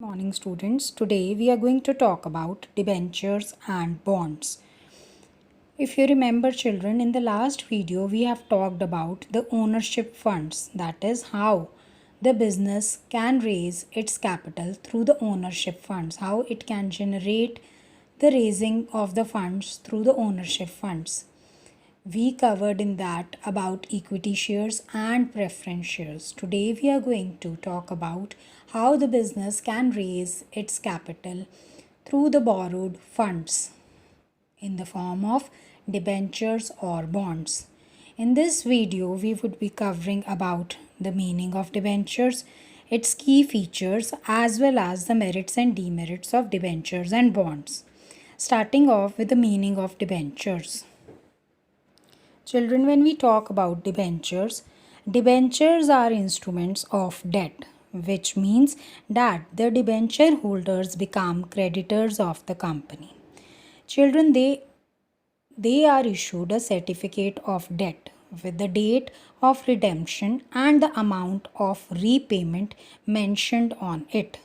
Morning students. Today we are going to talk about debentures and bonds. If you remember children, in the last video we have talked about the ownership funds, that is how the business can raise its capital through the ownership funds, how it can generate the raising of the funds through the ownership funds. We covered in that about equity shares and preference shares. Today we are going to talk about how the business can raise its capital through the borrowed funds in the form of debentures or bonds. In this video we would be covering about the meaning of debentures, its key features as well as the merits and demerits of debentures and bonds. Starting off with the meaning of debentures. Children, when we talk about debentures, debentures are instruments of debt, which means that the debenture holders become creditors of the company. Children, they are issued a certificate of debt with the date of redemption and the amount of repayment mentioned on it.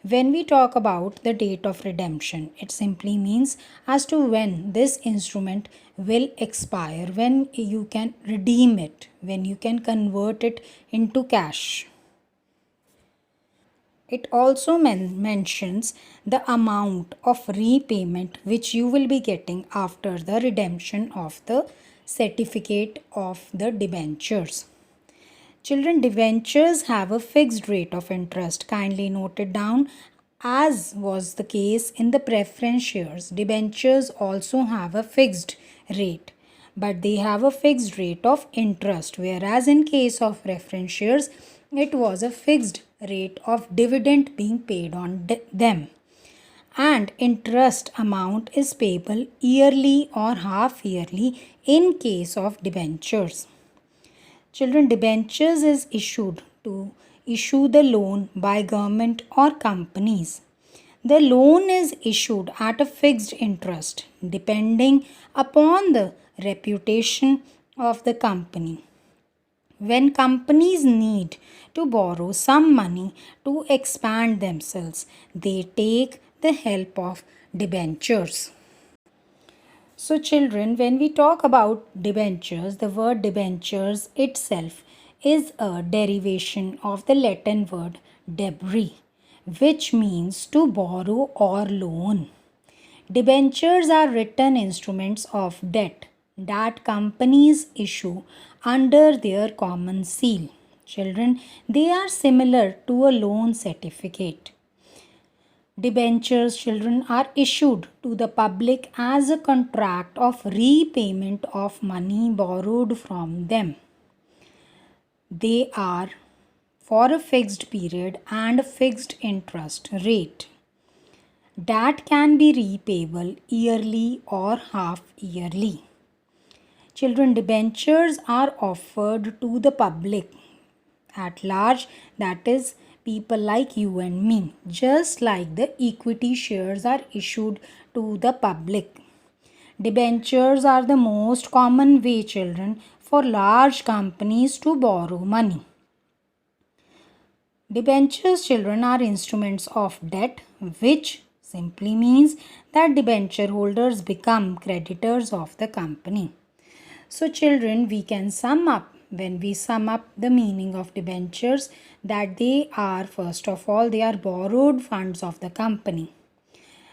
When we talk about the date of redemption, it simply means as to when this instrument will expire, when you can redeem it, when you can convert it into cash. It also mentions the amount of repayment which you will be getting after the redemption of the certificate of the debentures. Children, debentures have a fixed rate of interest. Kindly note it down. As was the case in the preference shares, debentures also have a fixed rate, but they have a fixed rate of interest, whereas in case of preference shares, it was a fixed rate of dividend being paid on them. And interest amount is payable yearly or half yearly in case of debentures. Children, debentures is issued to issue the loan by government or companies. The loan is issued at a fixed interest depending upon the reputation of the company. When companies need to borrow some money to expand themselves, they take the help of debentures. So children, when we talk about debentures, the word debentures itself is a derivation of the Latin word debere, which means to borrow or loan. Debentures are written instruments of debt that companies issue under their common seal. Children, they are similar to a loan certificate. Debentures, children, are issued to the public as a contract of repayment of money borrowed from them. They are for a fixed period and a fixed interest rate that can be repayable yearly or half yearly. Children, debentures are offered to the public at large, that is people like you and me, just like the equity shares are issued to the public. Debentures are the most common way, children, for large companies to borrow money. Debentures, children, are instruments of debt, which simply means that debenture holders become creditors of the company. So children, we can sum up, when we sum up the meaning of debentures, that they are, first of all, they are borrowed funds of the company.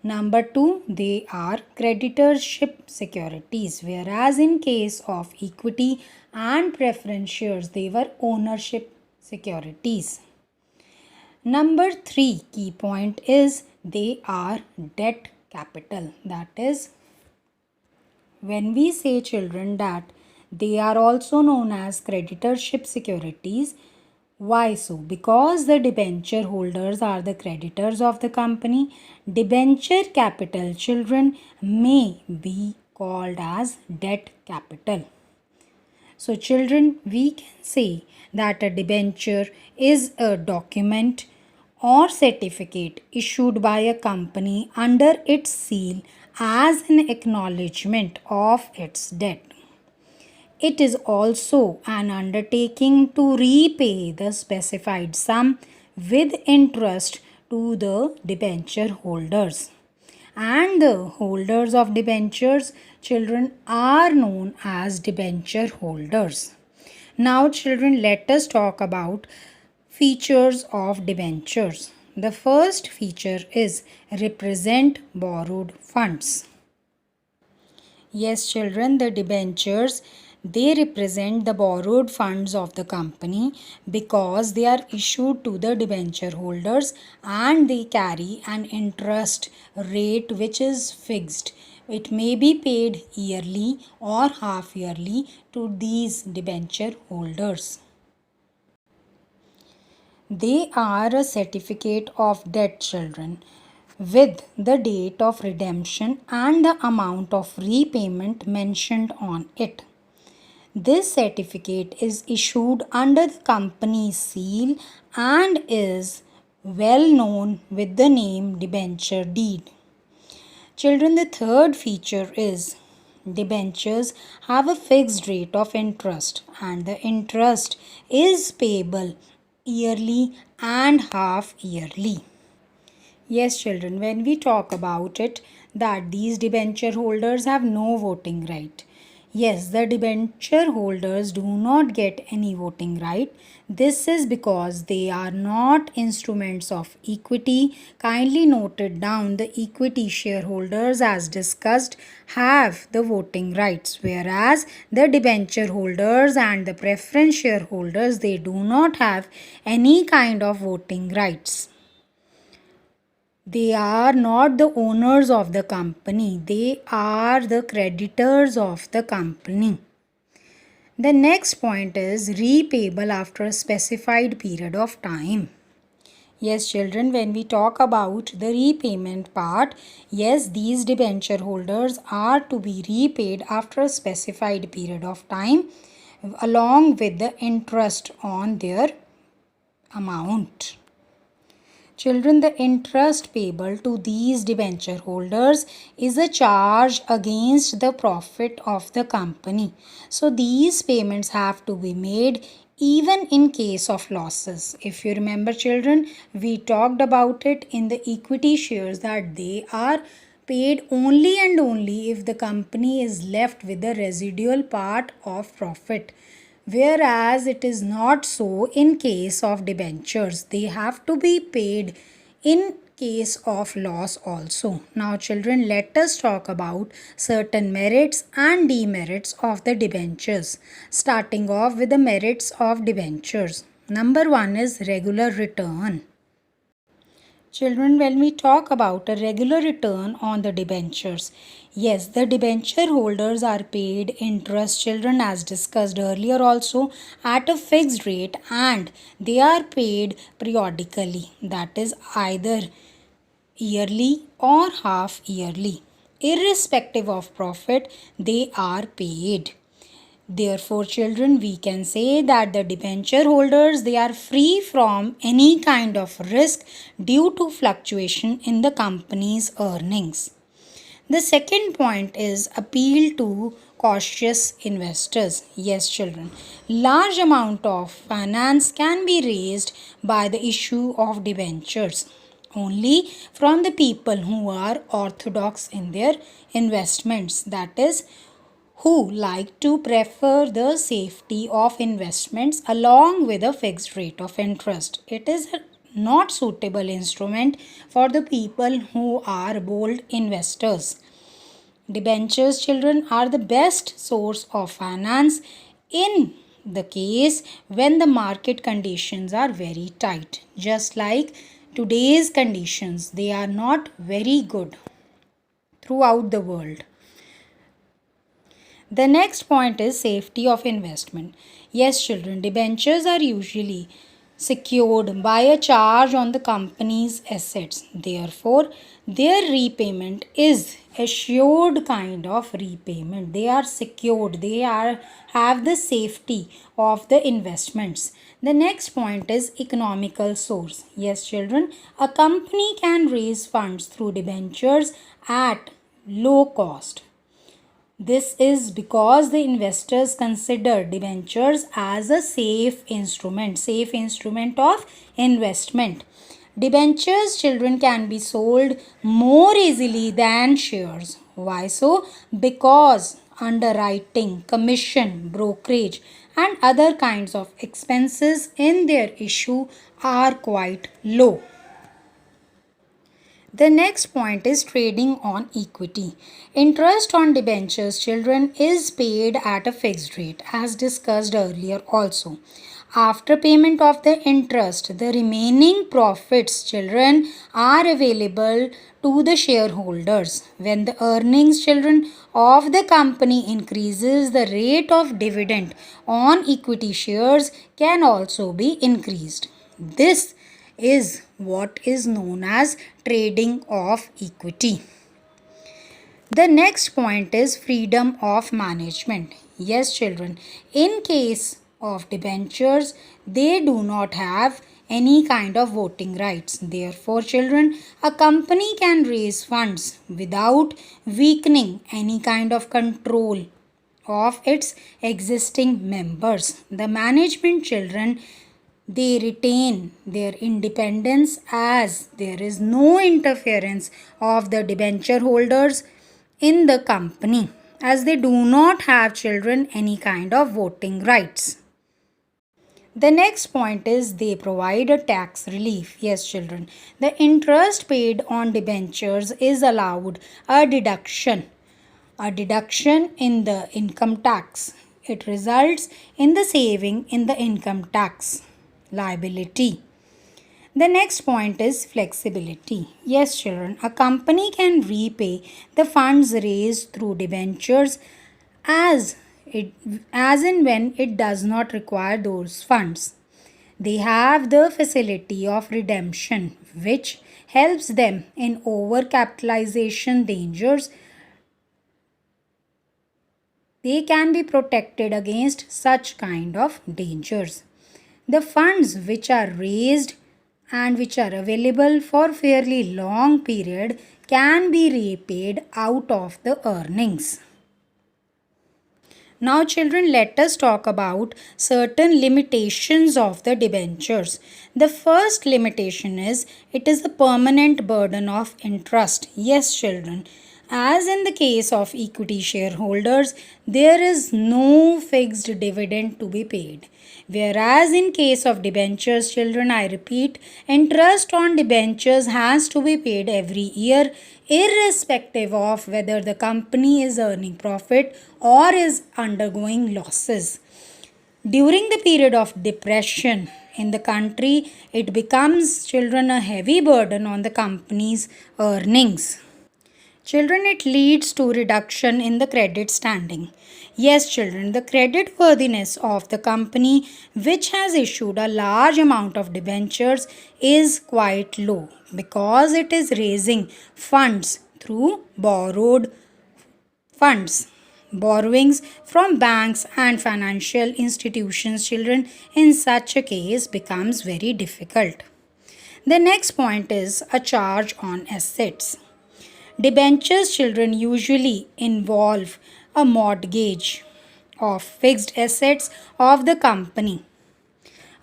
Number two, they are creditorship securities, whereas in case of equity and preference shares, they were ownership securities. Number three key point is they are debt capital. That is, when we say, children, that they are also known as creditorship securities, why so? Because the debenture holders are the creditors of the company. Debenture capital, children, may be called as debt capital. So children, we can say that a debenture is a document or certificate issued by a company under its seal as an acknowledgement of its debt. It is also an undertaking to repay the specified sum with interest to the debenture holders. And the holders of debentures, children, are known as debenture holders. Now, children, let us talk about features of debentures. The first feature is represent borrowed funds. Yes, children, the debentures, they represent the borrowed funds of the company because they are issued to the debenture holders and they carry an interest rate which is fixed. It may be paid yearly or half yearly to these debenture holders. They are a certificate of debt, children, with the date of redemption and the amount of repayment mentioned on it. This certificate is issued under the company's seal and is well known with the name debenture deed. Children, the third feature is debentures have a fixed rate of interest and the interest is payable yearly and half yearly. Yes, children, when we talk about it, that these debenture holders have no voting right. Yes, the debenture holders do not get any voting right. This is because they are not instruments of equity. Kindly noted down the equity shareholders, as discussed, have the voting rights, whereas the debenture holders and the preference shareholders, they do not have any kind of voting rights. They are not the owners of the company, they are the creditors of the company. The next point is repayable after a specified period of time. Yes, children, when we talk about the repayment part, yes, these debenture holders are to be repaid after a specified period of time along with the interest on their amount. Children, the interest payable to these debenture holders is a charge against the profit of the company. So these payments have to be made even in case of losses. If you remember, children, we talked about it in the equity shares that they are paid only and only if the company is left with the residual part of profit, whereas it is not so in case of debentures. They have to be paid in case of loss also. Now, children, let us talk about certain merits and demerits of the debentures. Starting off with the merits of debentures. Number one is regular return. Children, when we talk about a regular return on the debentures, yes, the debenture holders are paid interest, children, as discussed earlier also, at a fixed rate and they are paid periodically, that is either yearly or half yearly. Irrespective of profit, they are paid. Therefore, children, we can say that the debenture holders, they are free from any kind of risk due to fluctuation in the company's earnings. The second point is appeal to cautious investors. Yes, children, large amount of finance can be raised by the issue of debentures only from the people who are orthodox in their investments, that is, who like to prefer the safety of investments along with a fixed rate of interest. It is a not suitable instrument for the people who are bold investors. Debentures, children, are the best source of finance in the case when the market conditions are very tight. Just like today's conditions, they are not very good throughout the world. The next point is safety of investment. Yes, children, debentures are usually secured by a charge on the company's assets. Therefore, their repayment is assured kind of repayment. They are secured. They have the safety of the investments. The next point is economical source. Yes, children, a company can raise funds through debentures at low cost. This is because the investors consider debentures as a safe instrument of investment. Debentures, children, can be sold more easily than shares. Why so? Because underwriting, commission, brokerage, and other kinds of expenses in their issue are quite low. The next point is trading on equity. Interest on debentures, children, is paid at a fixed rate as discussed earlier also. After payment of the interest, the remaining profits, children, are available to the shareholders. When the earnings, children, of the company increases, the rate of dividend on equity shares can also be increased. This is what is known as trading of equity. The next point is freedom of management. Yes, children, in case of debentures, they do not have any kind of voting rights. Therefore, children, a company can raise funds without weakening any kind of control of its existing members. The management, children, they retain their independence as there is no interference of the debenture holders in the company, as they do not have, children, any kind of voting rights. The next point is they provide a tax relief. Yes, children, the interest paid on debentures is allowed a deduction in the income tax. It results in the saving in the income tax liability. The next point is flexibility. Yes, children, a company can repay the funds raised through debentures as as and when it does not require those funds. They have the facility of redemption, which helps them in overcapitalization dangers. They can be protected against such kind of dangers. The funds which are raised and which are available for fairly long period can be repaid out of the earnings. Now, children, let us talk about certain limitations of the debentures. The first limitation is it is a permanent burden of interest. Yes, children, as in the case of equity shareholders, there is no fixed dividend to be paid. Whereas in case of debentures, children, I repeat, interest on debentures has to be paid every year irrespective of whether the company is earning profit or is undergoing losses. During the period of depression in the country, it becomes, children, a heavy burden on the company's earnings. Children, it leads to reduction in the credit standing. Yes, children, the credit worthiness of the company which has issued a large amount of debentures is quite low because it is raising funds through borrowed funds. Borrowings from banks and financial institutions, children, in such a case becomes very difficult. The next point is a charge on assets. Debentures, children, usually involve a mortgage of fixed assets of the company.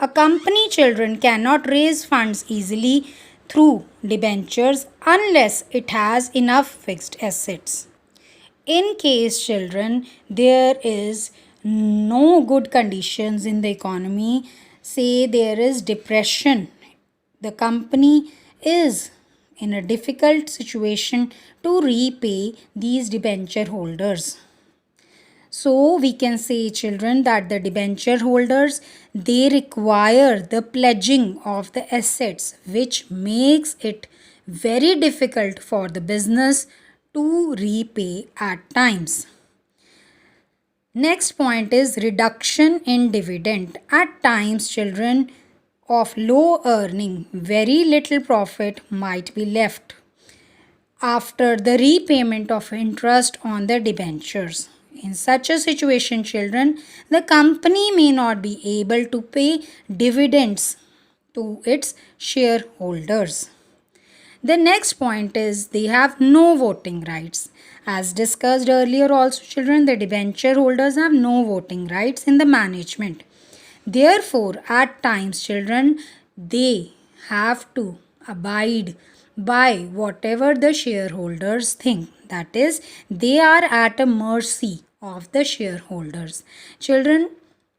A company, children, cannot raise funds easily through debentures unless it has enough fixed assets. In case, children, there is no good conditions in the economy, say there is depression, the company is in a difficult situation to repay these debenture holders. So we can say, children, that the debenture holders, they require the pledging of the assets, which makes it very difficult for the business to repay at times. Next point is reduction in dividend. At times, children, of low earning, very little profit might be left after the repayment of interest on the debentures. In such a situation, children, the company may not be able to pay dividends to its shareholders. The next point is they have no voting rights. As discussed earlier also, children, the debenture holders have no voting rights in the management. Therefore, at times, children, they have to abide by whatever the shareholders think. That is, they are at a mercy of the shareholders. Children,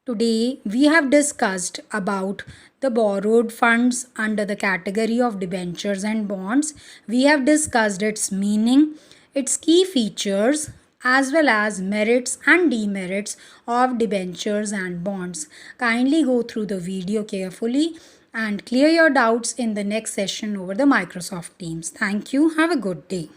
today we have discussed about the borrowed funds under the category of debentures and bonds. We have discussed its meaning, its key features, as well as merits and demerits of debentures and bonds. Kindly go through the video carefully and clear your doubts in the next session over the Microsoft Teams. Thank you. Have a good day.